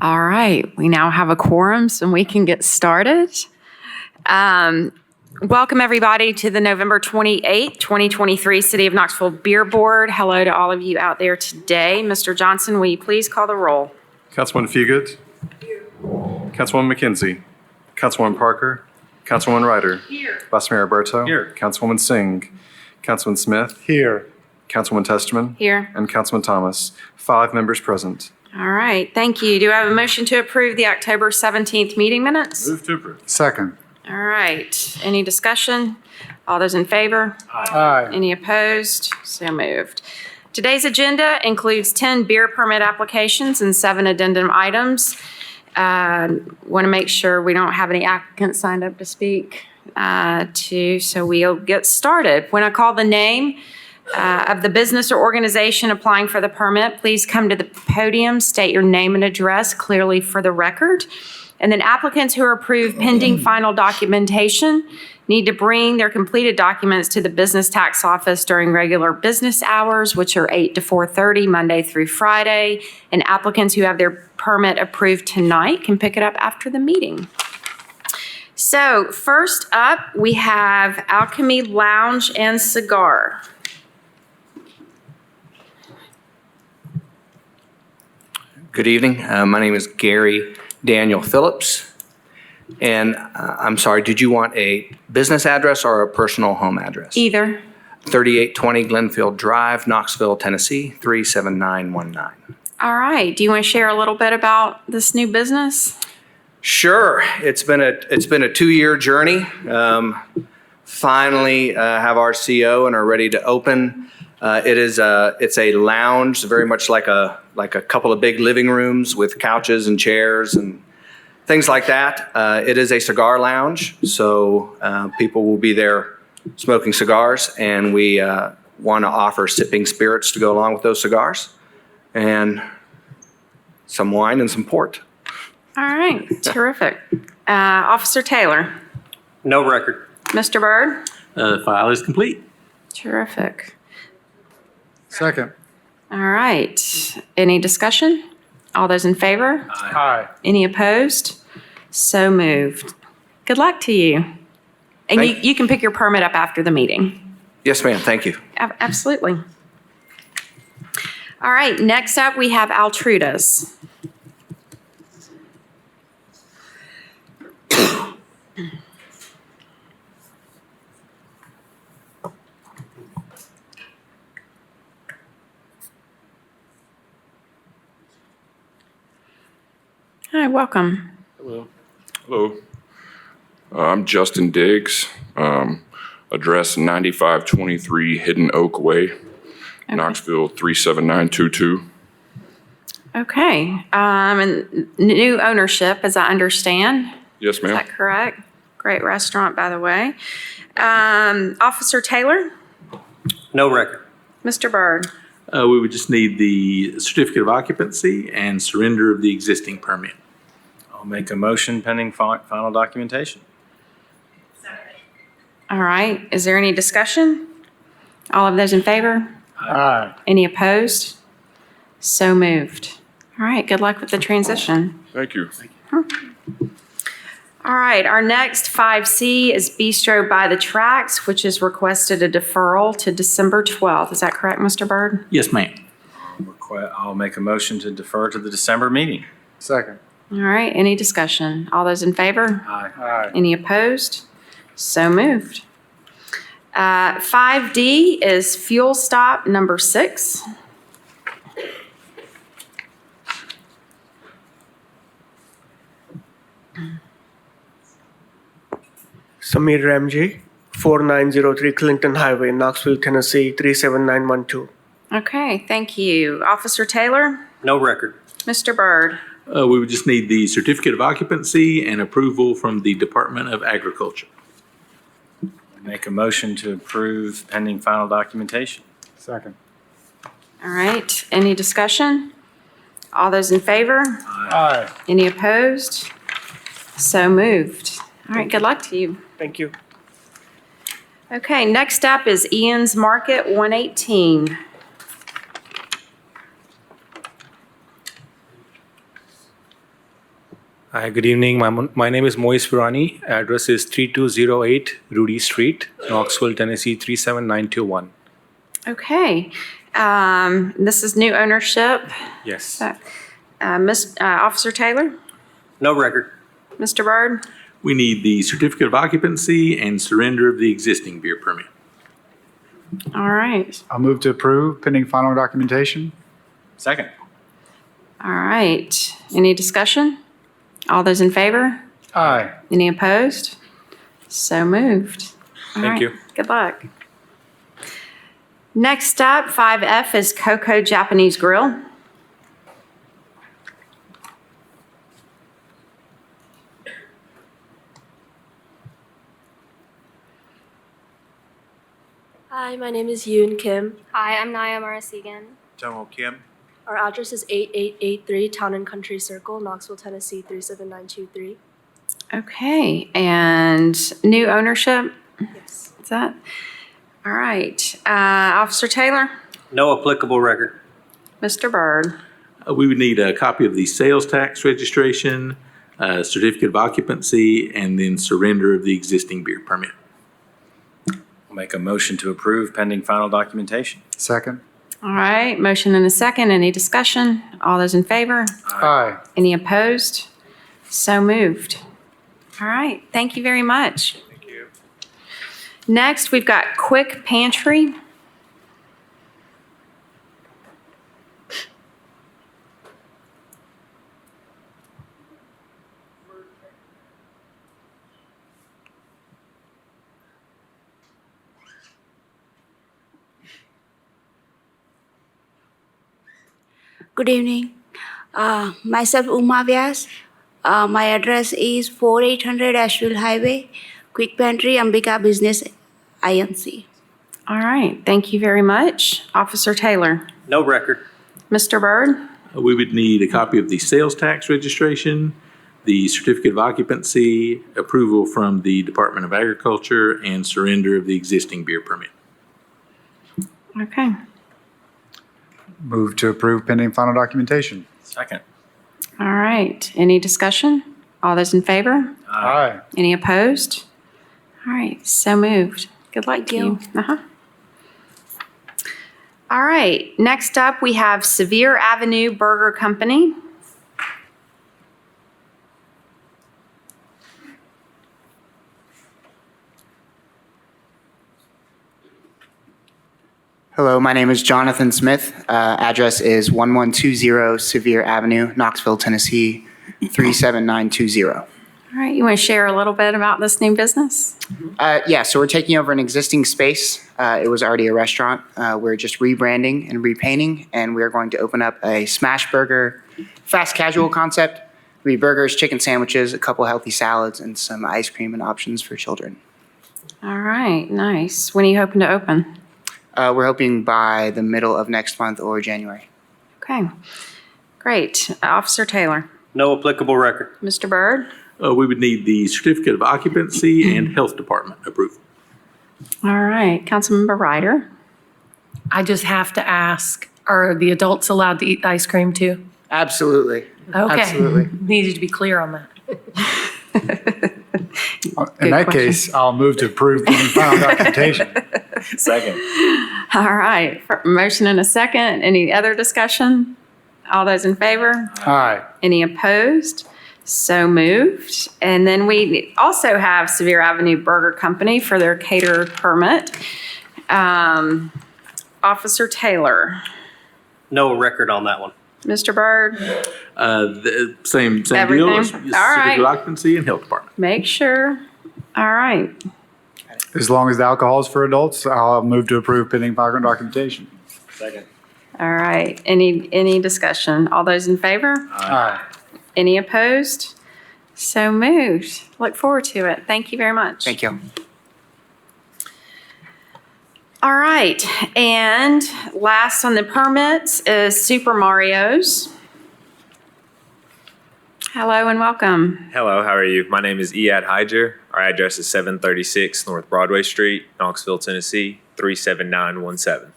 All right, we now have a quorum, so we can get started. Welcome, everybody, to the November 28th, 2023 City of Knoxville Beer Board. Hello to all of you out there today. Mr. Johnson, will you please call the roll? Councilwoman Fugit. Here. Councilwoman McKenzie. Councilwoman Parker. Councilwoman Ryder. Here. Vice Mayor Berto. Here. Councilwoman Singh. Councilman Smith. Here. Councilwoman Testerman. Here. And Councilman Thomas. 5 members present. All right, thank you. Do I have a motion to approve the October 17th meeting minutes? Move to approve. Second. All right, any discussion? All those in favor? Aye. Any opposed? So moved. Today's agenda includes 10 beer permit applications and 7 addendum items. Want to make sure we don't have any applicants signed up to speak so we'll get started. When I call the name of the business or organization applying for the permit, please come to the podium, state your name and address clearly for the record. And then applicants who are approved pending final documentation need to bring their completed documents to the business tax office during regular business hours, which are 8 to 4:30, Monday through Friday. And applicants who have their permit approved tonight can pick it up after the meeting. So first up, we have Alchemy Lounge and Cigar. Good evening. My name is Gary Daniel Phillips. And I'm sorry, did you want a business address or a personal home address? Either. 3820 Glenfield Drive, Knoxville, Tennessee, 37919. All right. Do you want to share a little bit about this new business? Sure. It's been a 2-year journey. Finally have our CO and are ready to open. It's a lounge, very much like a couple of big living rooms with couches and chairs and things like that. It is a cigar lounge, so people will be there smoking cigars, and we want to offer sipping spirits to go along with those cigars, and some wine and some port. All right. Terrific. Officer Taylor. No record. Mr. Byrd. The file is complete. Terrific. Second. All right. Any discussion? All those in favor? Aye. Any opposed? So moved. Good luck to you. And you can pick your permit up after the meeting. Yes, ma'am. Thank you. Absolutely. All right. Next up, we have Altrudas. Hi, welcome. Hello. I'm Justin Diggs. Address 9523 Hidden Oak Way, Knoxville 37922. Okay. And new ownership, as I understand. Yes, Is ma'am. that correct? Great restaurant, by the way. Officer Taylor? No record. Mr. Byrd? We would just need the certificate of occupancy and surrender of the existing permit. I'll make a motion pending final documentation. All right. Is there any discussion? All of those in favor? Aye. Any opposed? So moved. All right. Good luck with the transition. Thank you. All right. Our next 5C is Bistro by the Tracks, which has requested a deferral to December 12th. Is that correct, Mr. Byrd? Yes, ma'am. I'll make a motion to defer to the December meeting. Second. All right. Any discussion? All those in favor? Aye. Aye. Any opposed? So moved. 5D is Fuel Stop number 6. Samir Ramji, 4903 Clinton Highway, Knoxville, Tennessee, 37912. Okay, thank you. Officer Taylor? No record. Mr. Byrd? We would just need the certificate of occupancy and approval from the Department of Agriculture. Make a motion to approve pending final documentation. Second. All right, any discussion? All those in favor? Aye. Any opposed? So moved. All right, good luck to you. Thank you. Okay, next up is Ian's Market 118. Hi, good evening. My name is Moise Virani. Address is 3208 Rudy Street, Knoxville, Tennessee 37921. Okay. This is new ownership. Yes. Officer Taylor? No record. Mr. Byrd? We need the certificate of occupancy and surrender of the existing beer permit. All right. I'll move to approve pending final documentation. Second. All right. Any discussion? All those in favor? Aye. Any opposed? So moved. All Thank right. you. Good luck. Next up, 5F is Coco Japanese Grill. Hi, my name is Yoon Kim. Hi, I'm Naya Marasigan. Tomo Kim. Our address is 8883 Town and Country Circle, Knoxville, Tennessee 37923. Okay, and new ownership? Yes. Is that? All right. Officer Taylor? No applicable record. Mr. Byrd? We would need a copy of the sales tax registration, certificate of occupancy, and then surrender of the existing beer permit. I'll make a motion to approve pending final documentation. Second. All right, motion and a second. Any discussion? All those in favor? Aye. Any opposed? So moved. All right, thank you very much. Thank you. Next, we've got Quick Pantry. Good evening. Myself Uma Vyas. My address is 4800 Asheville Highway, Quick Pantry, Ambika Business INC. All right, thank you very much. Officer Taylor. No record. Mr. Byrd? We would need a copy of the sales tax registration, the certificate of occupancy, approval from the Department of Agriculture, and surrender of the existing beer permit. Okay. Move to approve pending final documentation. Second. All right, any discussion? All those in favor? Aye. Any opposed? All right, so moved. Good luck to you. Uh-huh. All right, next up, we have Sevier Avenue Burger Company. Hello, my name is Jonathan Smith. Address is 1120 Sevier Avenue, Knoxville, Tennessee 37920. All right, you want to share a little bit about this new business? Yeah, so we're taking over an existing space. It was already a restaurant. We're just rebranding and repainting, and we're going to open up a smash burger, fast casual concept. It'll be burgers, chicken sandwiches, a couple healthy salads, and some ice cream and options for children. All right, nice. When are you hoping to open? We're hoping by the middle of next month or January. Okay, great. Officer Taylor. No applicable record. Mr. Byrd? We would need the certificate of occupancy and health department approval. All right, Councilmember Ryder. I just have to ask, are the adults allowed to eat ice cream too? Absolutely. Okay. Absolutely. Needed to be clear on that. In that question. case, I'll move to approve pending final documentation. Second. All right, motion and a second. Any other discussion? All those in favor? Aye. Any opposed? So moved. And then we also have Sevier Avenue Burger Company for their caterer permit. Officer Taylor. No record on that one. Mr. Byrd, The same deal. Everything? Certificate All right. of occupancy and health department. make sure. All right. As long as the alcohol is for adults, I'll move to approve pending final documentation. Second. All right. Any discussion? All those in favor? Aye. Any opposed? So moved. Look forward to it. Thank you very much. Thank you. All right, and last on the permits is Super Mario's. Hello and welcome. Hello, how are you? My name is Iyad Hyger. Our address is 736 North Broadway Street, Knoxville, Tennessee, 37917.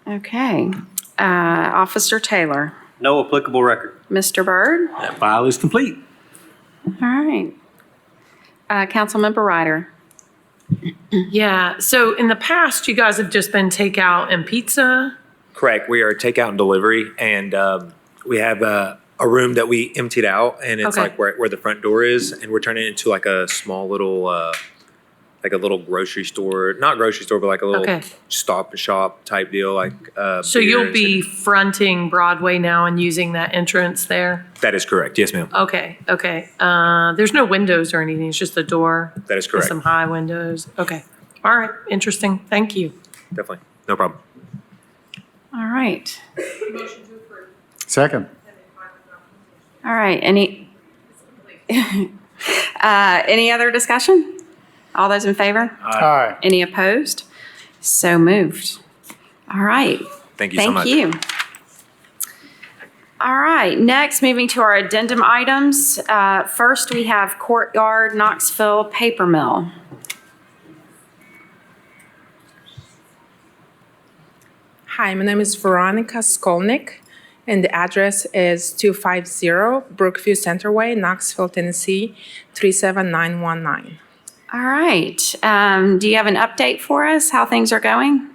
Okay, Officer Taylor. No applicable record. Mr. Byrd. That file is complete. All right. Councilmember Ryder. Yeah, so in the past, you guys have just been takeout and pizza? Correct. We are takeout and delivery, and we have a room that we emptied out, and it's Okay. like where the front door is, and we're turning it into like a small little, like a little grocery store, not grocery store, but like a little Okay. stop and shop type deal, like. So beer you'll and be cider. fronting Broadway now and using that entrance there? That is correct. Yes, ma'am. Okay. There's no windows or anything, it's just a door? That is With correct. some high windows? Okay. All right, interesting, thank you. Definitely. No problem. All right. Second. All right. Any other discussion? All those in favor? Aye. Any opposed? So moved. All right. Thank you so much. Thank you. All right, next, moving to our addendum items. First, we have Courtyard Knoxville Paper Mill. Hi, my name is Veronica Skolnick, and the address is 250 Brookview Centerway, Knoxville, Tennessee, 37919. All right. Do you have an update for us, how things are going?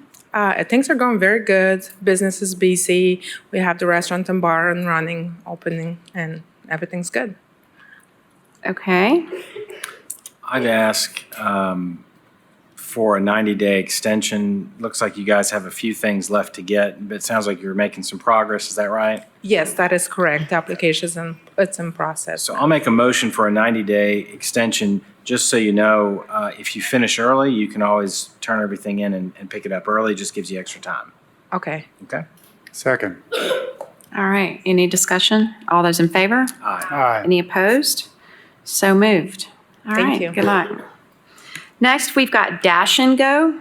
Things are going very good. Business is busy. We have the restaurant and bar and running, opening, and everything's good. Okay. I'd ask for a 90-day extension. Looks like you guys have a few things left to get, but it sounds like you're making some progress. Is that right? Yes, that is correct. The application it's in process. So I'll make a motion for a 90-day extension. Just so you know, if you finish early, you can always turn everything in and pick it up early. Just gives you extra time. Okay. Okay? Second. All right. Any discussion? All those in favor? Aye. Aye. Any opposed? So moved. All Thank right, you. good luck. Next, we've got Dash and Go.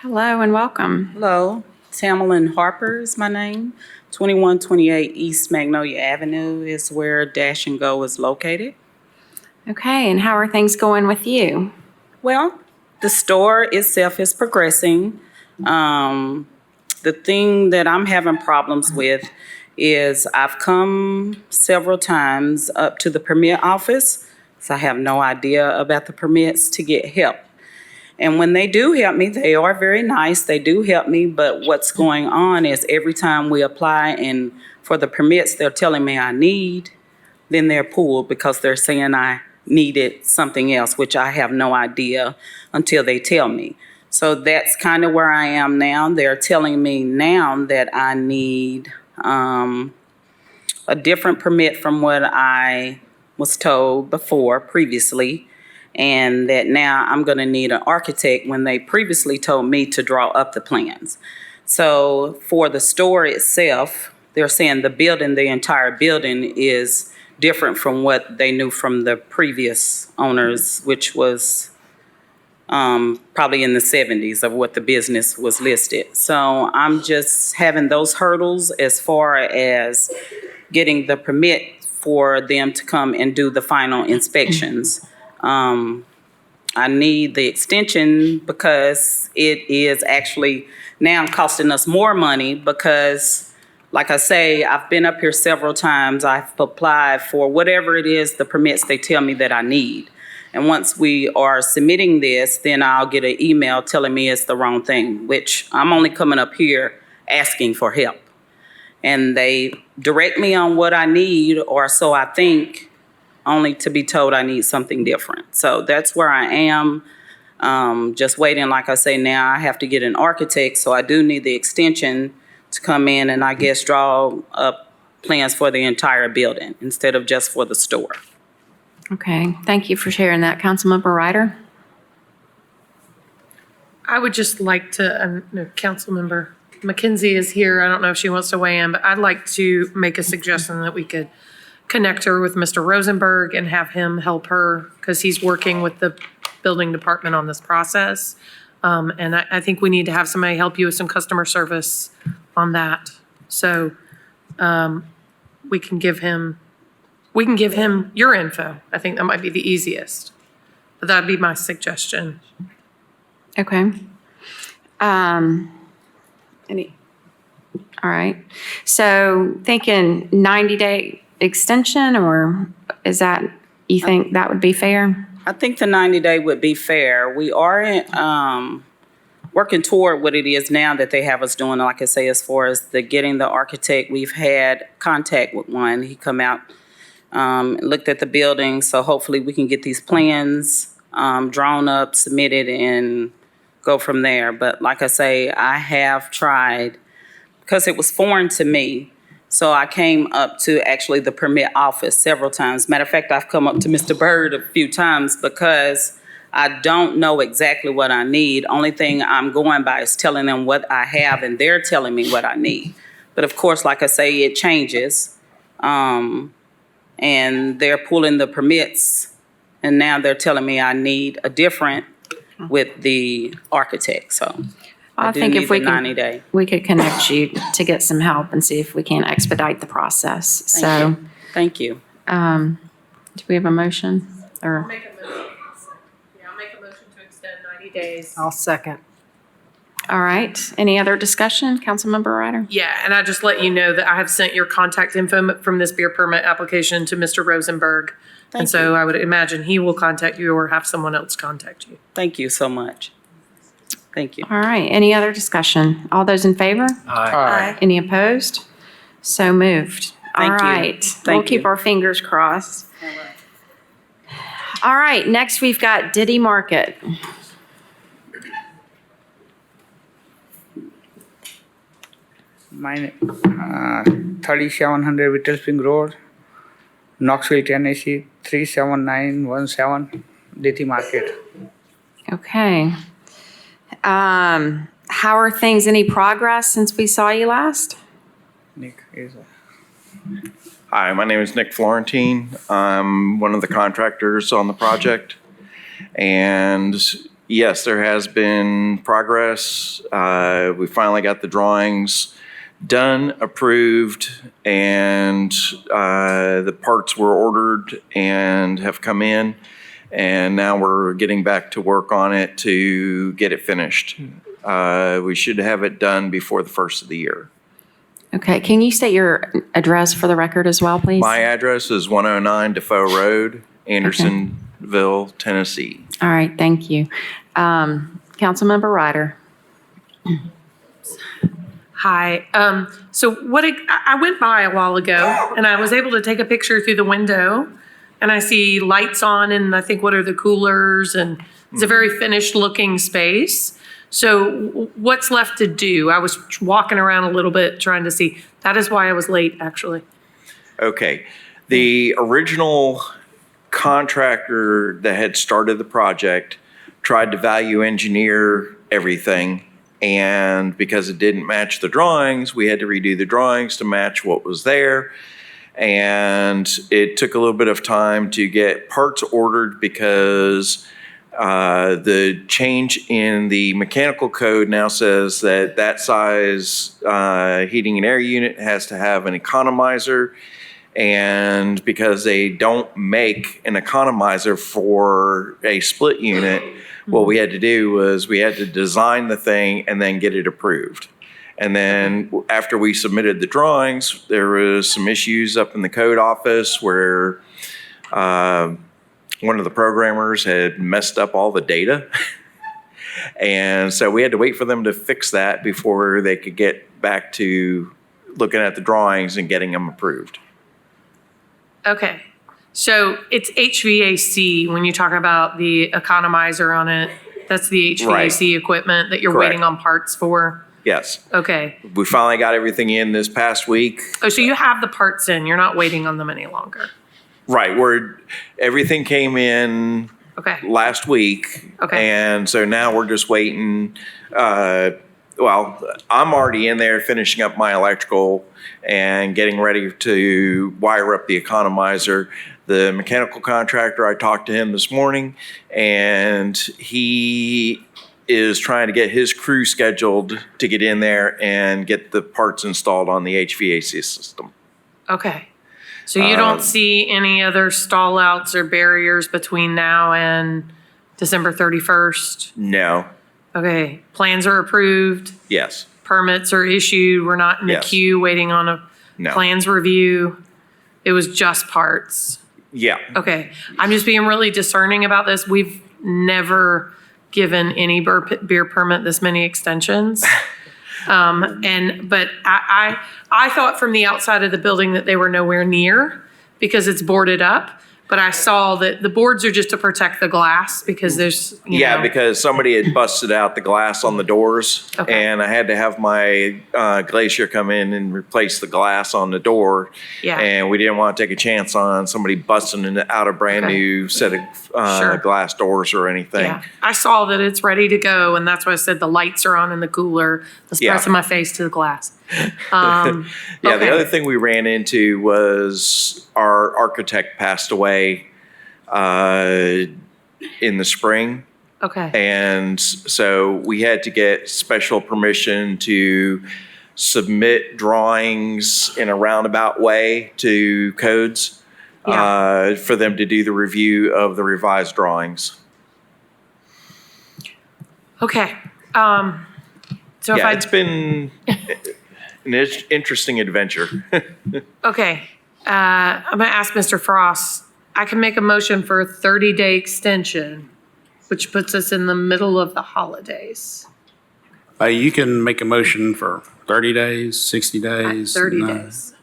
Hello and welcome. Hello, Tamalyn Harper is my name. 2128 East Magnolia Avenue is where Dash and Go is located. Okay, and how are things going with you? Well, the store itself is progressing. The thing that I'm having problems with is I've come several times up to the permit office, so I have no idea about the permits to get help. And when they do help me, they are very nice. They do help me, but what's going on is every time we apply and for the permits they're telling me I need, then they're pulled because they're saying I needed something else, which I have no idea until they tell me. So that's kind of where I am now. They're telling me now that I need a different permit from what I was told before previously, and that now I'm going to need an architect when they previously told me to draw up the plans. So for the store itself, they're saying the entire building is different from what they knew from the previous owners, which was probably in the 70s of what the business was listed. So I'm just having those hurdles as far as getting the permit for them to come and do the final inspections. I need the extension because it is actually now costing us more money because, like I say, I've been up here several times. I've applied for whatever it is, the permits they tell me that I need. And once we are submitting this, then I'll get an email telling me it's the wrong thing, which I'm only coming up here asking for help. And they direct me on what I need, or so I think, only to be told I need something different. So that's where I am. Just waiting, like I say, now I have to get an architect, so I do need the extension to come in and I guess draw up plans for the entire building instead of just for the store. Okay, thank you for sharing that. Councilmember Ryder? I would just like to, no, Councilmember McKenzie is here. I don't know if she wants to weigh in, but I'd like to make a suggestion that we could connect her with Mr. Rosenberg and have him help her because he's working with the building department on this process. And I think we need to have somebody help you with some customer service on that. So we can give him your info. I think that might be the easiest. But that'd be my suggestion. Okay. All right. So thinking 90-day extension, or is that, you think that would be fair? I think the 90-day would be fair. We are working toward what it is now that they have us doing. Like I say, as far as getting the architect, we've had contact with one. He come out, looked at the building. So hopefully we can get these plans drawn up, submitted, and go from there. But like I say, I have tried, because it was foreign to me. So I came up to actually the permit office several times. Matter of fact, I've come up to Mr. Brd a few times because I don't know exactly what I need. Only thing I'm going by is telling them what I have, and they're telling me what I need. But of course, like I say, it changes. And they're pulling the permits, and now they're telling me I need a different with the architect, so. I do think need if we the can, 90-day. we could connect you to get some help and see if we can expedite the process. So, Thank you. do we have a motion? Or, I'll make a motion. Yeah, I'll make a motion to extend 90 days. I'll second. all right. Any other discussion? Councilmember Ryder? Yeah, and I just let you know that I have sent your contact info from this beer permit application to Mr. Rosenberg. And so I would imagine he will contact you or have someone else contact you. Thank you so much. Thank you. All right. Any other discussion? All those in favor? Aye. Any opposed? So moved. All Thank you. right. We'll Thank keep you. our fingers crossed. All right. Next, we've got Diddy Market. My 3700 Whittle Spring Road, Knoxville, Tennessee 37917, Diddy Market. Okay. How are things? Any progress since we saw you last? Nick is. Hi, my name is Nick Florentine. I'm one of the contractors on the project. And yes, there has been progress. We finally got the drawings done, approved, and the parts were ordered and have come in. And now we're getting back to work on it to get it finished. We should have it done before the first of the year. Okay. Can you state your address for the record as well, please? My address is 109 Defoe Road, Andersonville, Tennessee. All right. Thank you. Councilmember Ryder. Hi. So I went by a while ago and I was able to take a picture through the window and I see lights on and I think what are the coolers, and it's a very finished looking space. So what's left to do? I was walking around a little bit trying to see. That is why I was late, actually. Okay. The original contractor that had started the project tried to value engineer everything. And because it didn't match the drawings, we had to redo the drawings to match what was there. And it took a little bit of time to get parts ordered because the change in the mechanical code now says that size heating and air unit has to have an economizer. And because they don't make an economizer for a split unit, what we had to do was we had to design the thing and then get it approved. And then after we submitted the drawings, there was some issues up in the code office where one of the programmers had messed up all the data. And so we had to wait for them to fix that before they could get back to looking at the drawings and getting them approved. Okay. So it's HVAC when you talk about the economizer on it. That's the HVAC equipment that you're Correct. waiting on parts for. Yes. Okay. We finally got everything in this past week. Oh, so you have the parts in. You're not waiting on them any longer. Right. Everything came in last week. Okay. And so now we're just waiting. Well, I'm already in there finishing up my electrical and getting ready to wire up the economizer. The mechanical contractor, I talked to him this morning, and he is trying to get his crew scheduled to get in there and get the parts installed on the HVAC system. Okay. So you don't see any other stall outs or barriers between now and December 31st? No. Okay. Plans are approved. Yes. permits are issued. We're not in the Yes. queue waiting on a No. plans review. It was just parts. Yeah. Okay, I'm just being really discerning about this. We've never given any beer permit this many extensions. But I thought from the outside of the building that they were nowhere near because it's boarded up. But I saw that the boards are just to protect the glass because there's, you Yeah, know. because somebody had busted out the glass on the doors, Okay. and I had to have my glacier come in and replace the glass on the door. Yeah. And we didn't want to take a chance on somebody busting out a brand Okay. new set of Sure. glass doors or anything. Yeah, I saw that it's ready to go, and that's why I said the lights are on in the cooler. Let's Yeah. press my face to the glass. Yeah, the Okay. other thing we ran into was our architect passed away in the spring. Okay. And so we had to get special permission to submit drawings in a roundabout way to codes for them to do the review of the revised drawings. Okay. So if Yeah, I, it's been an interesting adventure. okay, I'm gonna ask Mr. Frost. I can make a motion for a 30-day extension, which puts us in the middle of the holidays. You can make a motion for 30 days, 60 days. 30 days.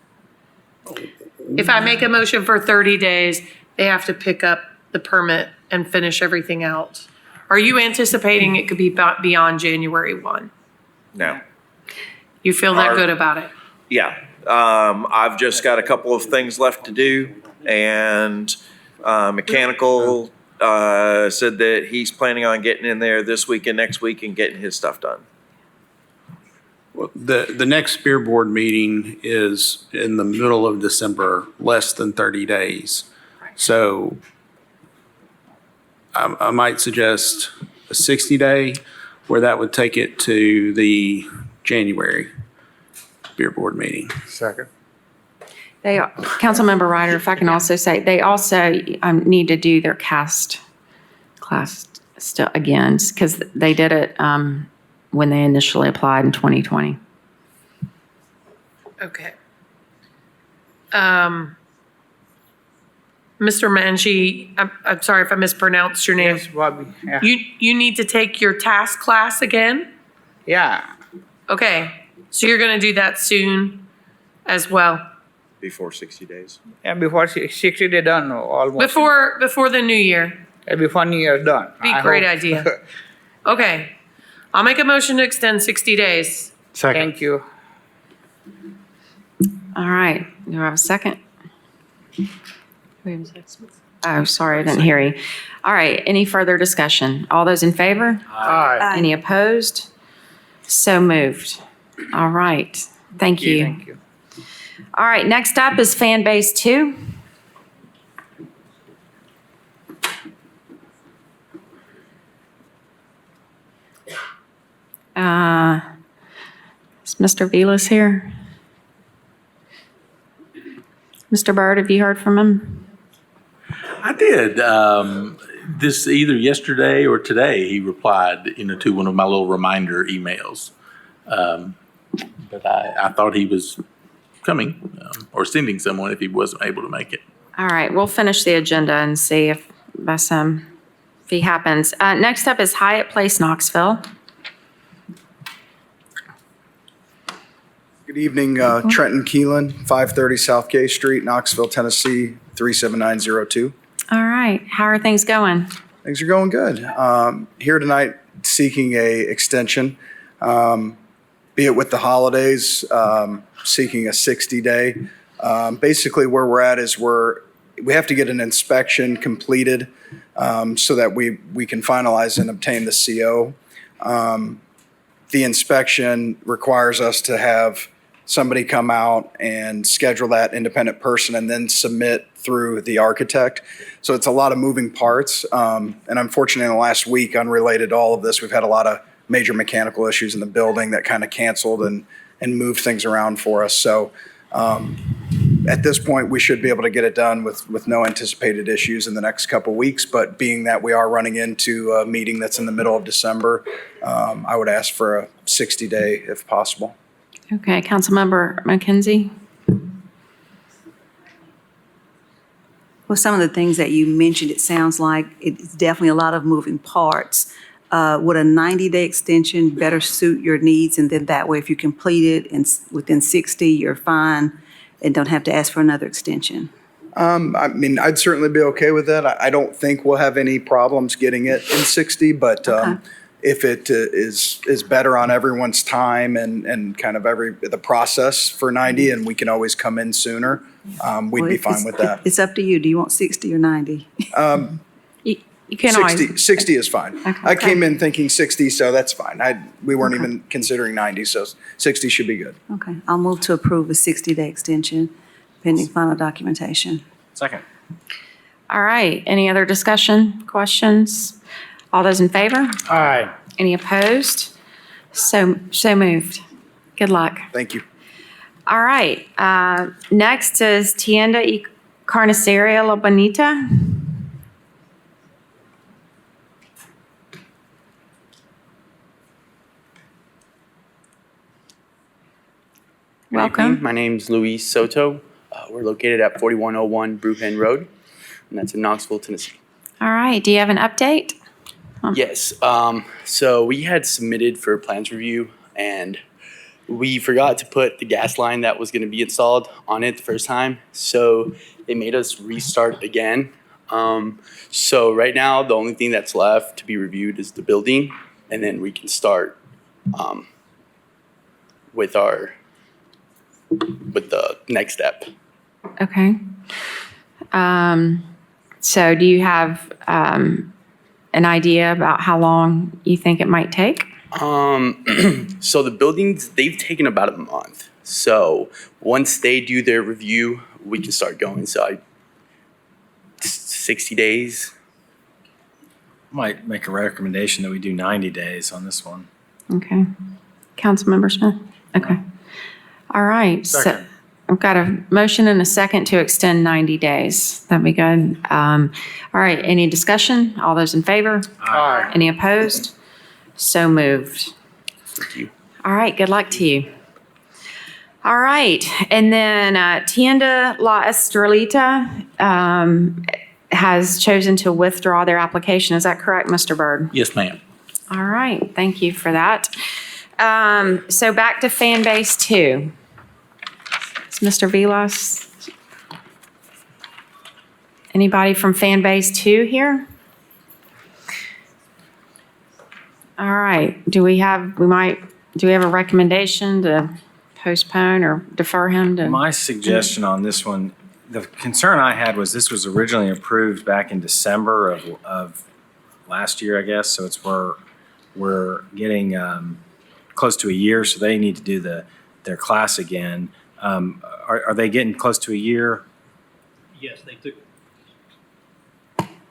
If I make a motion for 30 days, they have to pick up the permit and finish everything out. Are you anticipating it could be beyond January 1? No. You feel that good about it? Yeah, I've just got a couple of things left to do, and mechanical said that he's planning on getting in there this week and next week and getting his stuff done. Well, the next beer board meeting is in the middle of December, less than 30 days. So I might suggest a 60-day, where that would take it to the January beer board meeting. Second. Councilmember Ryder, if I can also say, they also need to do their cast class still again, because they did it when they initially applied in 2020. Okay. Mr. Manji, I'm sorry if I mispronounced your name. Yes, Bobby. Yeah. You need to take your task class again? Yeah. Okay, so you're gonna do that soon as well? Before 60 days. Yeah, before 60 days done almost. Before the new year? Before New Year done. Be a great idea. Okay, I'll make a motion to extend 60 days. Second. Thank you. All right, do I have a second? Oh, sorry, I didn't hear you. All right, any further discussion? All those in favor? Aye. Any opposed? So moved. All right, thank you. Thank you. All right, next up is Fan Base 2. Is Mr. Vilas here? Mr. Bird, have you heard from him? I did. This either yesterday or today, he replied, to one of my little reminder emails. But I thought he was coming or sending someone if he wasn't able to make it. All right, we'll finish the agenda and see if he happens. Next up is Hyatt Place, Knoxville. Good evening, Trenton Keelan, 530 South Gay Street, Knoxville, Tennessee, 37902. All right, how are things going? Things are going good. Here tonight seeking a extension, be it with the holidays, seeking a 60-day. Basically where we're at is we have to get an inspection completed so that we can finalize and obtain the CO. The inspection requires us to have somebody come out and schedule that independent person and then submit through the architect. So it's a lot of moving parts. And unfortunately, in the last week, unrelated to all of this, we've had a lot of major mechanical issues in the building that kind of canceled and moved things around for us. So At this point, we should be able to get it done with no anticipated issues in the next couple weeks. But being that we are running into a meeting that's in the middle of December, I would ask for a 60-day if possible. Okay, Councilmember McKenzie? Well, some of the things that you mentioned, it sounds like it's definitely a lot of moving parts. Would a 90-day extension better suit your needs? And then that way, if you complete it within 60, you're fine and don't have to ask for another extension? I mean, I'd certainly be okay with that. I don't think we'll have any problems getting it in 60, but if it is better on everyone's time and kind of the process for 90, and we can always come in sooner, we'd be fine with that. It's up to you. Do you want 60 or 90? You can 60 is fine. I came in thinking 60, so that's fine. We weren't even considering 90, so 60 should be good. Okay, I'll move to approve a 60-day extension pending final documentation. Second. All right, any other discussion, questions? All those in favor? Aye. Any opposed? So moved. Good luck. Thank you. All right, next is Tienda y Carniceria La Bonita. Good Welcome. evening. My name's Luis Soto. We're located at 4101 Brewpen Road, and that's in Knoxville, Tennessee. All right, do you have an update? Yes. So we had submitted for plans review, and we forgot to put the gas line that was going to be installed on it the first time. So they made us restart again. So right now, the only thing that's left to be reviewed is the building, and then we can start with the next step. Okay. So do you have an idea about how long you think it might take? So the buildings, they've taken about a month. So once they do their review, we can start going. So 60 days. Might make a recommendation that we do 90 days on this one. Okay. Councilmember Smith? Okay. All right. Second. So I've got a motion and a second to extend 90 days. That'd be good. All right. Any discussion? All those in favor? Aye. Any opposed? So moved. Thank you. All right. Good luck to you. All right. And then Tienda La Estrelita has chosen to withdraw their application. Is that correct, Mr. Byrd? Yes, ma'am. All right. Thank you for that. So back to fan base 2. Is Mr. Vilas? Anybody from fan base 2 here? All right. Do we have a recommendation to postpone or defer him to? My suggestion on this one, the concern I had was this was originally approved back in December of last year, I guess. So it's we're getting close to a year, so they need to do their class again. Are they getting close to a year? Yes,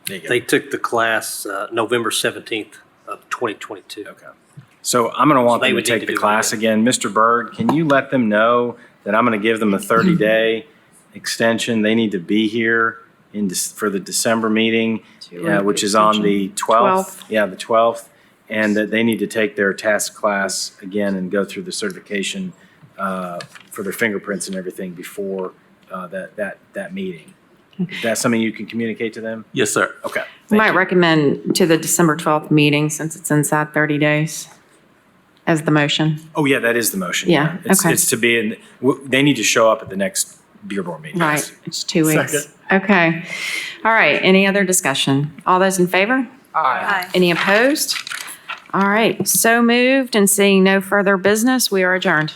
they took the class November 17th of 2022. Okay. So I'm going to want So they them to would need take to the do it class again. Mr. Byrd, can you let them know that I'm going to give them a 30-day extension? They need to be here for the December meeting, which is on the 12th. Yeah, the 12th. And that they need to take their task class again and go through the certification for their fingerprints and everything before that meeting. Is that something you can communicate to them? Yes, sir. Okay. We might recommend to the December 12th meeting, since it's inside 30 days, as the motion. Oh, yeah, that is the motion. Yeah, okay. It's to be they need to show up at the next beer board meeting. Right, it's 2 weeks. Second. Okay. All right, any other discussion? All those in favor? Aye. Any opposed? All right, so moved, and seeing no further business, we are adjourned.